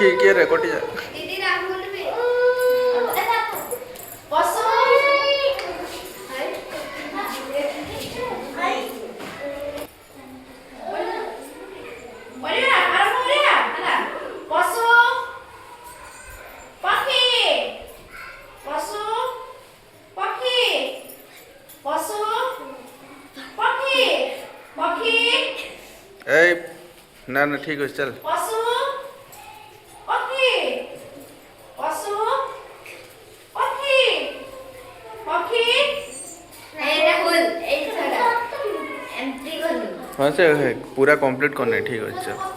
पक्षी किए रे कटि जा दीदी राहुल भी पशु बढ़िया आराम बढ़िया है पशु पक्षी पशु पक्षी पशु पक्षी पक्षी ए ना ना ठीक है चल पशु पक्षी पशु पक्षी पक्षी नहीं राहुल ए छोड़ा एंट्री कर हाँ से पूरा कंप्लीट करना है ठीक है चल